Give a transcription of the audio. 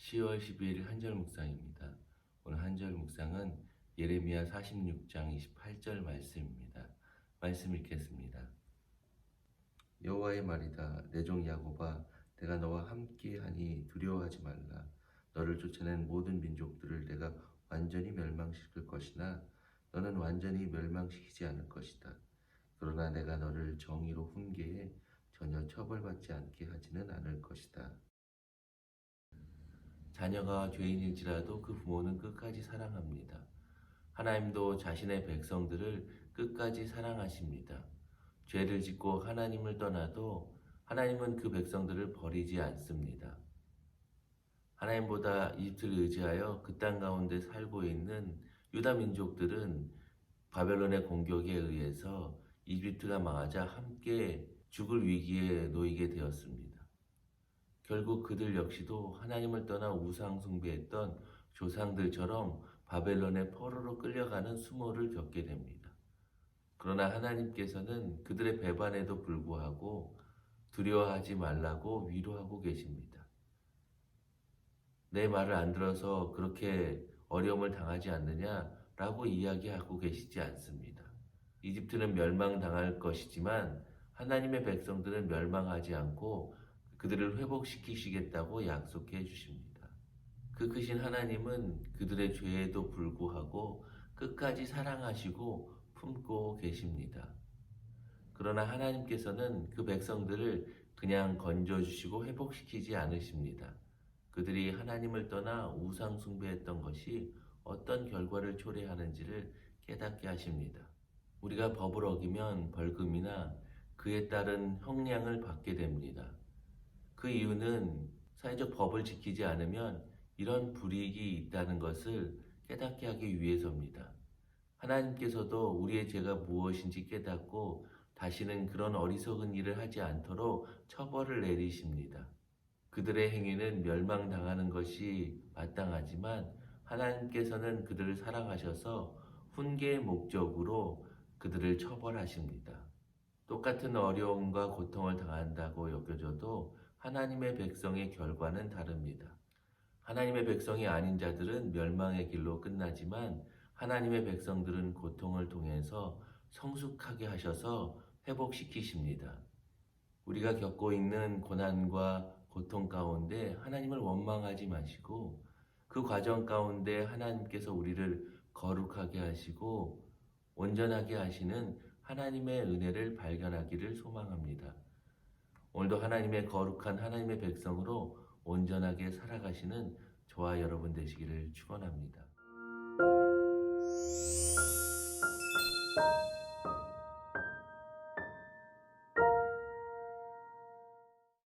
10월 12일 한절 묵상입니다. 오늘 한절 묵상은 예레미야 46장 28절 말씀입니다. 말씀 읽겠습니다. 여호와의 말이다. 내 종 야곱아, 내가 너와 함께하니 두려워하지 말라. 너를 쫓아낸 모든 민족들을 내가 완전히 멸망시킬 것이나 너는 완전히 멸망시키지 않을 것이다. 그러나 내가 너를 정의로 훈계해 전혀 처벌받지 않게 하지는 않을 것이다. 자녀가 죄인일지라도 그 부모는 끝까지 사랑합니다. 하나님도 자신의 백성들을 끝까지 사랑하십니다. 죄를 짓고 하나님을 떠나도 하나님은 그 백성들을 버리지 않습니다. 하나님보다 이집트를 의지하여 그 땅 가운데 살고 있는 유다 민족들은 바벨론의 공격에 의해서 이집트가 망하자 함께 죽을 위기에 놓이게 되었습니다. 결국 그들 역시도 하나님을 떠나 우상 숭배했던 조상들처럼 바벨론의 포로로 끌려가는 수모를 겪게 됩니다. 그러나 하나님께서는 그들의 배반에도 불구하고 두려워하지 말라고 위로하고 계십니다. 내 말을 안 들어서 그렇게 어려움을 당하지 않느냐라고 이야기하고 계시지 않습니다. 이집트는 멸망당할 것이지만 하나님의 백성들은 멸망하지 않고 그들을 회복시키시겠다고 약속해 주십니다. 그 크신 하나님은 그들의 죄에도 불구하고 끝까지 사랑하시고 품고 계십니다. 그러나 하나님께서는 그 백성들을 그냥 건져주시고 회복시키지 않으십니다. 그들이 하나님을 떠나 우상 숭배했던 것이 어떤 결과를 초래하는지를 깨닫게 하십니다. 우리가 법을 어기면 벌금이나 그에 따른 형량을 받게 됩니다. 그 이유는 사회적 법을 지키지 않으면 이런 불이익이 있다는 것을 깨닫게 하기 위해서입니다. 하나님께서도 우리의 죄가 무엇인지 깨닫고 다시는 그런 어리석은 일을 하지 않도록 처벌을 내리십니다. 그들의 행위는 멸망당하는 것이 마땅하지만 하나님께서는 그들을 사랑하셔서 훈계의 목적으로 그들을 처벌하십니다. 똑같은 어려움과 고통을 당한다고 여겨져도 하나님의 백성의 결과는 다릅니다. 하나님의 백성이 아닌 자들은 멸망의 길로 끝나지만 하나님의 백성들은 고통을 통해서 성숙하게 하셔서 회복시키십니다. 우리가 겪고 있는 고난과 고통 가운데 하나님을 원망하지 마시고 그 과정 가운데 하나님께서 우리를 거룩하게 하시고 온전하게 하시는 하나님의 은혜를 발견하기를 소망합니다. 오늘도 하나님의 거룩한 하나님의 백성으로 온전하게 살아가시는 저와 여러분 되시기를 축원합니다.